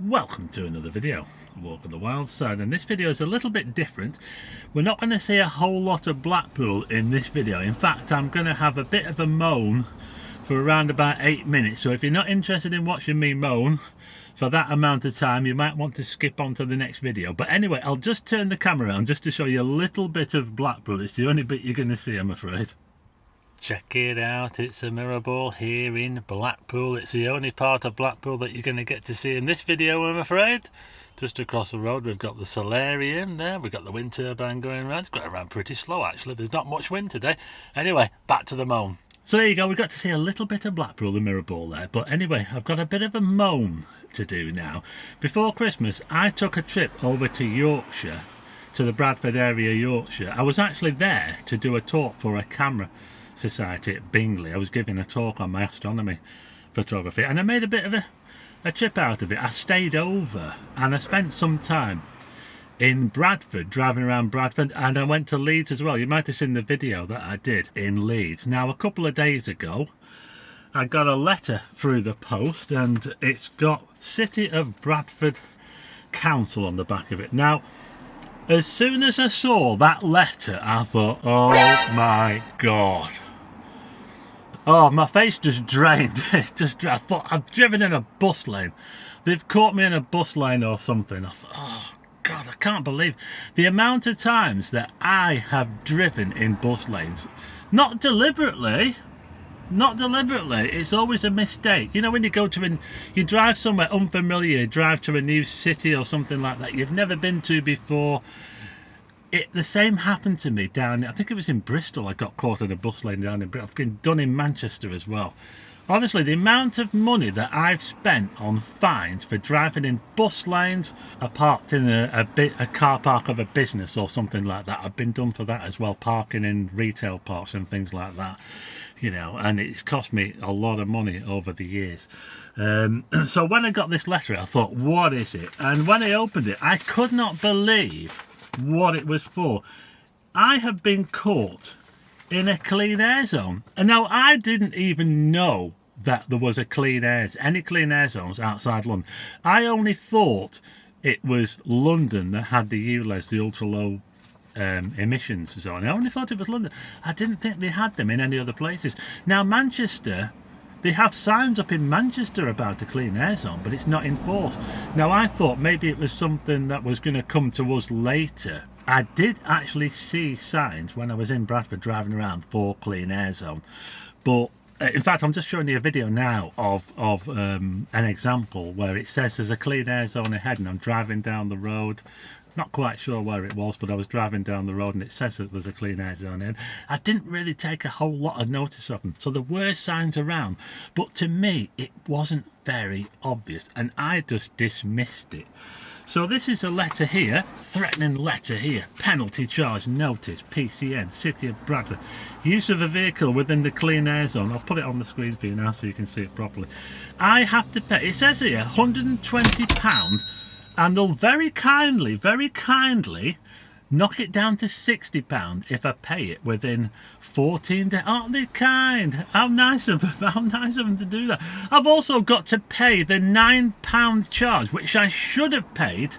Welcome to another video, Walk on the Wild Side, and this video is a little bit different. We're not going to see a whole lot of Blackpool in this video. In fact, I'm going to have a bit of a moan for around about 8 minutes, so if you're not interested in watching me moan for that amount of time, you might want to skip on to the next video. But anyway, I'll just turn the camera around just to show you a little bit of Blackpool. It's the only bit you're going to see, I'm afraid. Check it out, it's a mirror ball here in Blackpool. It's the only part of Blackpool that you're going to get to see in this video, I'm afraid. Just across the road we've got the solarium there, we've got the wind turbine going around. It's going around pretty slow actually, there's not much wind today. Anyway, back to the moan. So there you go, we got to see a little bit of Blackpool, the mirror ball there. But anyway, I've got a bit of a moan to do now. Before Christmas I took a trip over to Yorkshire, to the Bradford area, Yorkshire. I was actually there to do a talk for a camera society at Bingley. I was giving a talk on my astronomy photography, and I made a bit of a trip out of it. I stayed over and I spent some time in Bradford, driving around Bradford, and I went to Leeds as well. You might have seen the video that I did in Leeds. Now, a couple of days ago I got a letter through the post, and it's got City of Bradford Council on the back of it. Now, as soon as I saw that letter, I thought, oh my God. Oh, my face just drained. I thought, I've driven in a bus lane. They've caught me in a bus lane or something. I thought, oh God, I can't believe the amount of times that I have driven in bus lanes. Not deliberately. Not deliberately, it's always a mistake. You know, when you go to you drive somewhere unfamiliar, you drive to a new city or something like that you've never been to before. The same happened to me down, I think it was in Bristol. I got caught in a bus lane down in Bristol. I've been done in Manchester as well. Honestly, the amount of money that I've spent on fines for driving in bus lanes, I parked in a car park of a business or something like that. I've been done for that as well, parking in retail parks and things like that, you know, and it's cost me a lot of money over the years. So when I got this letter, I thought, what is it? And when I opened it, I could not believe what it was for. I have been caught in a clean air zone, and now I didn't even know that there was any clean air zones outside London. I only thought it was London that had the ULEZ, the ultra low emissions zone. I only thought it was London. I didn't think they had them in any other places. Now Manchester, they have signs up in Manchester about a clean air zone, but it's not enforced. Now I thought maybe it was something that was going to come to us later. I did actually see signs when I was in Bradford driving around for clean air zone, but in fact I'm just showing you a video now of an example where it says there's a clean air zone ahead, and I'm driving down the road. Not quite sure where it was, but I was driving down the road and it says that there's a clean air zone in. I didn't really take a whole lot of notice of them, so there were signs around, but to me it wasn't very obvious and I just dismissed it. So this is a letter here, threatening letter here, penalty charge notice, PCN, City of Bradford, use of a vehicle within the clean air zone. I'll put it on the screen for you now so you can see it properly. I have to pay, it says here, £120, and they'll very kindly knock it down to £60 if I pay it within 14 days. Aren't they kind? How nice of them, how nice of them to do that. I've also got to pay the £9 charge, which I should have paid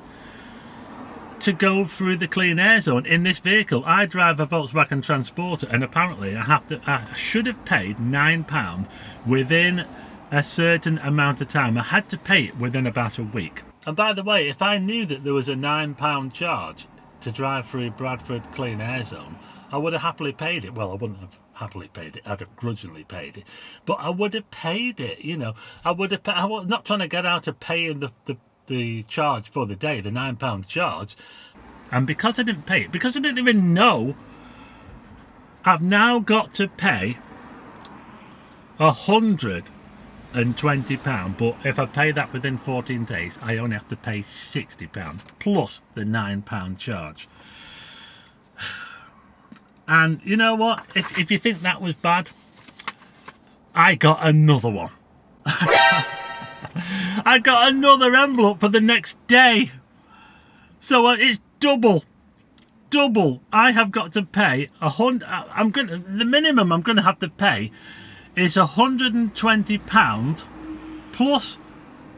to go through the clean air zone in this vehicle. I drive a Volkswagen Transporter, and apparently I should have paid £9 within a certain amount of time. I had to pay it within about a week. And by the way, if I knew that there was a £9 charge to drive through Bradford clean air zone, I would have happily paid it. Well, I wouldn't have happily paid it, I'd have grudgingly paid it, but I would have paid it, you know. I would have I was not trying to get out of paying the charge for the day, the £9 charge. And because I didn't pay it, because I didn't even know, I've now got to pay £120, but if I pay that within 14 days, I only have to pay £60 plus the £9 charge. And you know what? If you think that was bad, I got another one. I got another envelope for the next day. So it's double. I have got to pay the minimum I'm going to have to pay is £120 plus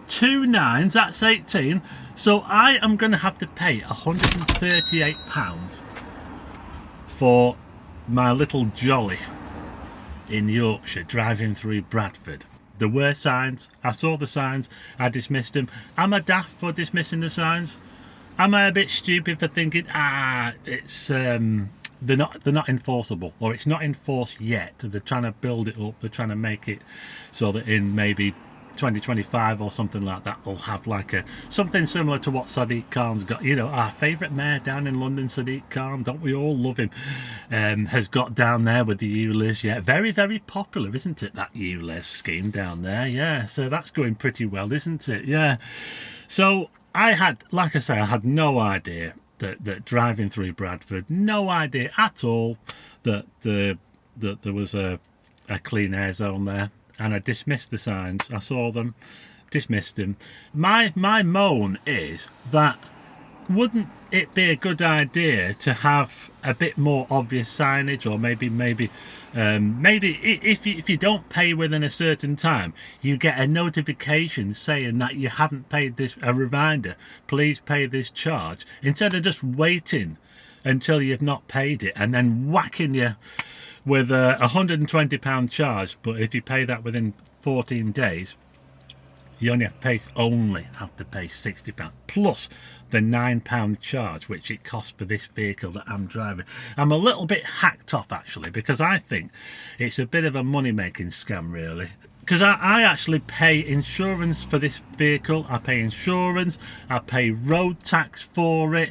2 9s, that's 18. So I am going to have to pay £138 for my little jolly in Yorkshire, driving through Bradford. There were signs, I saw the signs, I dismissed them. Am I daft for dismissing the signs? Am I a bit stupid for thinking, it's they're not enforceable, or it's not enforced yet? They're trying to build it up, they're trying to make it so that in maybe 2025 or something like that, we'll have like something similar to what Sadiq Khan's got. You know, our favourite mayor down in London, Sadiq Khan, don't we all love him, has got down there with the ULEZ. Yeah, very, very popular, isn't it, that ULEZ scheme down there? Yeah, so that's going pretty well, isn't it? Yeah. So I had, like I say, I had no idea that driving through Bradford, no idea at all that there was a clean air zone there. And I dismissed the signs. I saw them, dismissed them. My moan is that wouldn't it be a good idea to have a bit more obvious signage, or maybe if you don't pay within a certain time, you get a notification saying that you haven't paid this, a reminder, please pay this charge, instead of just waiting until you've not paid it and then whacking you with a £120 charge. But if you pay that within 14 days, you only have to pay £60 plus the £9 charge which it costs for this vehicle that I'm driving. I'm a little bit hacked off actually, because I think it's a bit of a money making scam really, because I actually pay insurance for this vehicle. I pay insurance, I pay road tax for it,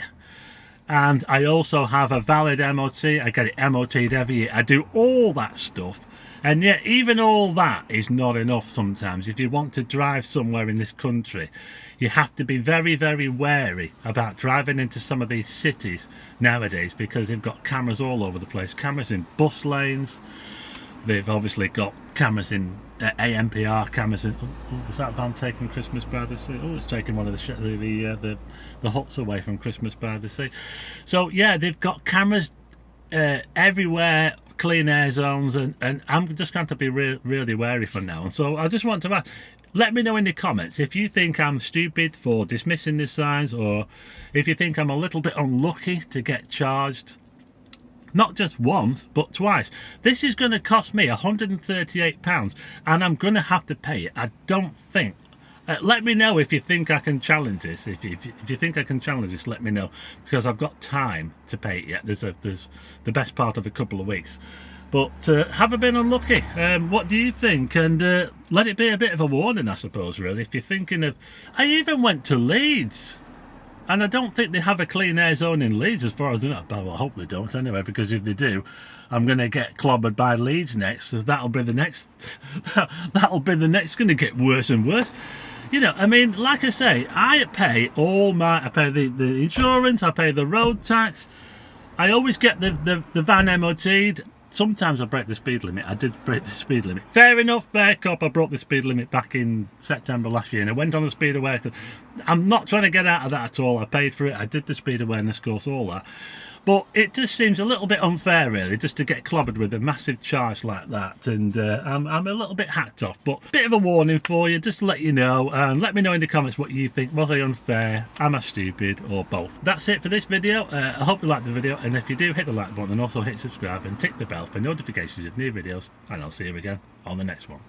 and I also have a valid MOT. I get it MOT'd every year. I do all that stuff, and yet even all that is not enough sometimes. If you want to drive somewhere in this country, you have to be very, very wary about driving into some of these cities nowadays, because they've got cameras all over the place. Cameras in bus lanes. They've obviously got cameras in AMPR cameras in. Oh, is that van taking Christmas by the Sea? Oh, it's taking one of the huts away from Christmas by the Sea. So yeah, they've got cameras everywhere, clean air zones, and I'm just going to be really wary from now. And so I just want to ask, let me know in the comments if you think I'm stupid for dismissing the signs, or if you think I'm a little bit unlucky to get charged. Not just once, but twice. This is going to cost me £138, and I'm going to have to pay it. I don't think. Let me know if you think I can challenge this. If you think I can challenge this, let me know, because I've got time to pay it yet. There's the best part of a couple of weeks. But have I been unlucky? What do you think? And let it be a bit of a warning, I suppose, really. If you're thinking of... I even went to Leeds. And I don't think they have a clean air zone in Leeds, as far as I know. Well, I hope they don't anyway, because if they do, I'm going to get clobbered by Leeds next. So that'll be the next. That'll be the next. Going to get worse and worse. You know, I mean, like I say, I pay the insurance, I pay the road tax. I always get the van MOT'd. Sometimes I break the speed limit. I did break the speed limit. Fair enough, fair cop. I broke the speed limit back in September last year, and I went on the speed awareness. I'm not trying to get out of that at all. I paid for it. I did the speed awareness course, all that. But it just seems a little bit unfair, really, just to get clobbered with a massive charge like that. And I'm a little bit hacked off. But a bit of a warning for you, just to let you know. And let me know in the comments what you think. Was I unfair? Am I stupid? Or both? That's it for this video. I hope you liked the video. And if you do, hit the like button and also hit subscribe and tick the bell for notifications of new videos. And I'll see you again on the next one.